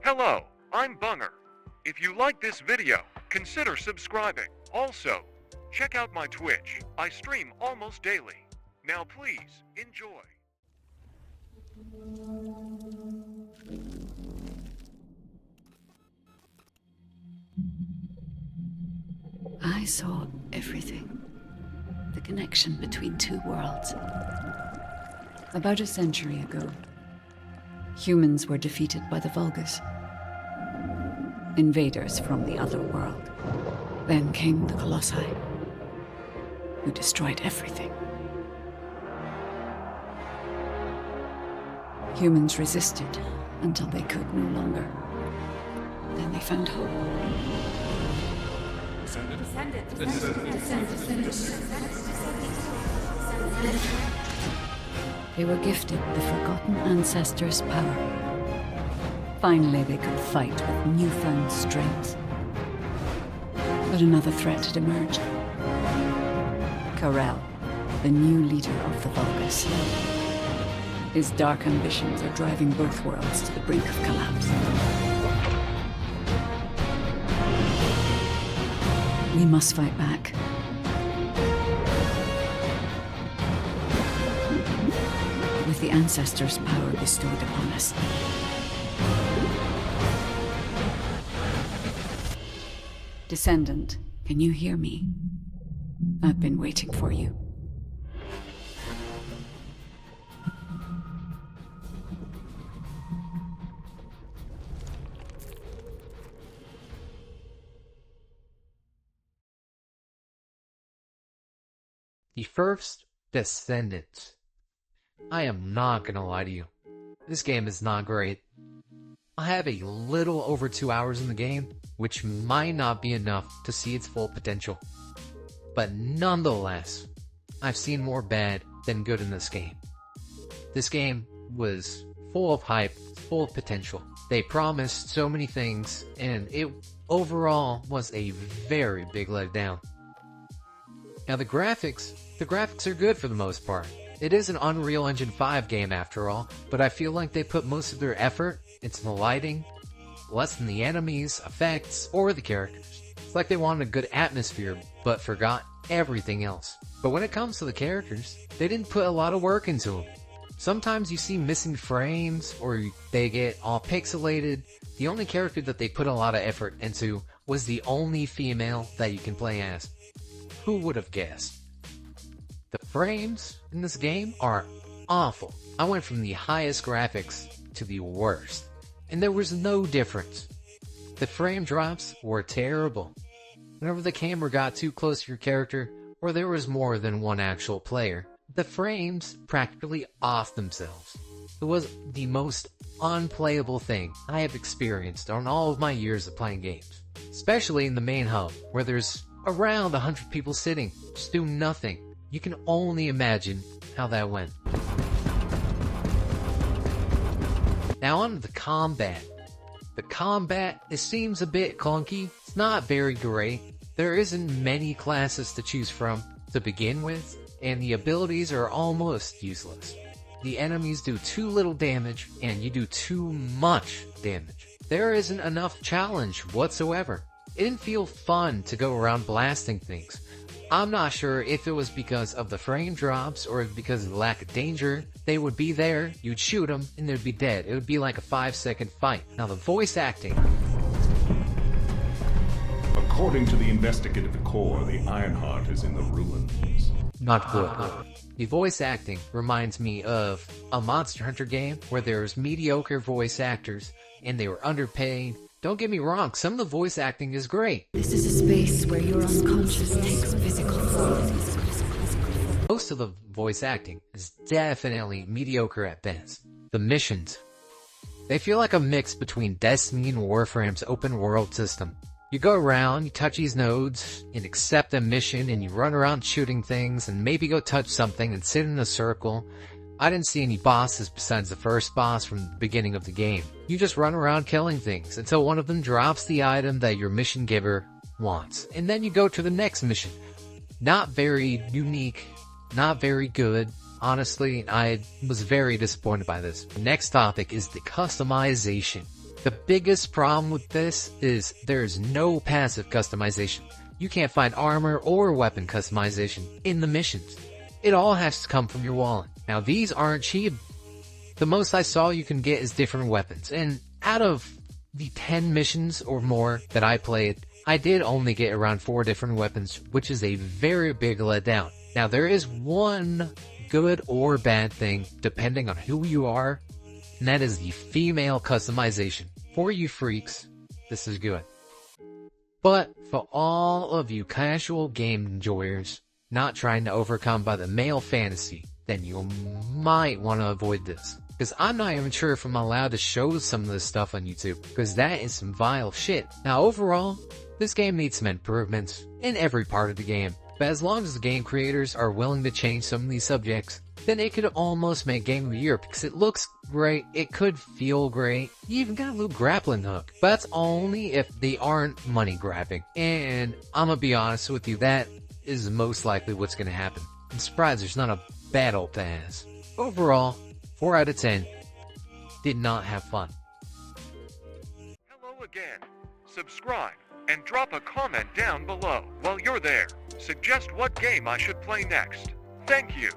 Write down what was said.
Hello, I'm Bunger. If you like this video, consider subscribing. Also, check out my Twitch. I stream almost daily. Now please, enjoy. I saw everything. The connection between two worlds. About a century ago, humans were defeated by the Vulgus. Invaders from the other world. Then came the Colossi, who destroyed everything. Humans resisted until they could no longer. Then they found hope. They were gifted the forgotten ancestors' power. Finally, they could fight with newfound strength. But another threat had emerged. Karel, the new leader of the Vulgus. His dark ambitions are driving both worlds to the brink of collapse. We must fight back. With the ancestors' power bestowed upon us. Descendant, can you hear me? I've been waiting for you. The First Descendants. I am not gonna lie to you. This game is not great. I have a little over 2 hours in the game, which might not be enough to see its full potential. But nonetheless, I've seen more bad than good in this game. This game was full of hype, full of potential. They promised so many things, and it overall was a very big letdown. Now the graphics are good for the most part. It is an Unreal Engine 5 game after all, but I feel like they put most of their effort into the lighting, less than the enemies, effects, or the characters. It's like they wanted a good atmosphere, but forgot everything else. But when it comes to the characters, they didn't put a lot of work into them. Sometimes you see missing frames, or they get all pixelated. The only character that they put a lot of effort into was the only female that you can play as. Who would have guessed? The frames in this game are awful. I went from the highest graphics to the worst, and there was no difference. The frame drops were terrible. Whenever the camera got too close to your character, or there was more than one actual player, the frames practically off themselves. It was the most unplayable thing I have experienced on all of my years of playing games. Especially in the main hub, where there's around 100 people sitting, just doing nothing. You can only imagine how that went. Now on to the combat. The combat, it seems a bit clunky. It's not very great. There isn't many classes to choose from to begin with, and the abilities are almost useless. The enemies do too little damage, and you do too much damage. There isn't enough challenge whatsoever. It didn't feel fun to go around blasting things. I'm not sure if it was because of the frame drops or because of the lack of danger. They would be there, you'd shoot them, and they'd be dead. It would be like a 5-second fight. Now the voice acting. According to the investigative core, the Ironheart is in the ruins. Not good. The voice acting reminds me of a Monster Hunter game where there's mediocre voice actors and they were underpaid. Don't get me wrong, some of the voice acting is great. This is a space where your unconscious takes physical form. Most of the voice acting is definitely mediocre at best. The missions. They feel like a mix between Destiny and Warframe's open world system. You go around, you touch these nodes, and accept a mission, and you run around shooting things, and maybe go touch something and sit in a circle. I didn't see any bosses besides the first boss from the beginning of the game. You just run around killing things until one of them drops the item that your mission giver wants. And then you go to the next mission. Not very unique, not very good. Honestly, I was very disappointed by this. The next topic is the customization. The biggest problem with this is there's no passive customization. You can't find armor or weapon customization in the missions. It all has to come from your wallet. Now these aren't cheap. The most I saw you can get is different weapons, and out of the 10 missions or more that I played, I did only get around 4 different weapons, which is a very big letdown. Now there is one good or bad thing depending on who you are, and that is the female customization. For you freaks, this is good. But for all of you casual game enjoyers not trying to overcome by the male fantasy, then you might want to avoid this. Because I'm not even sure if I'm allowed to show some of this stuff on YouTube, because that is some vile shit. Now overall, this game needs some improvements in every part of the game, but as long as the game creators are willing to change some of these subjects, then it could almost make Game of the Year, because it looks great, it could feel great, you even got a little grappling hook. But that's only if they aren't money grabbing, and I'm gonna be honest with you, that is most likely what's gonna happen. I'm surprised there's not a battle pass. Overall, 4 out of 10. Did not have fun. Hello again. Subscribe and drop a comment down below. While you're there, suggest what game I should play next. Thank you.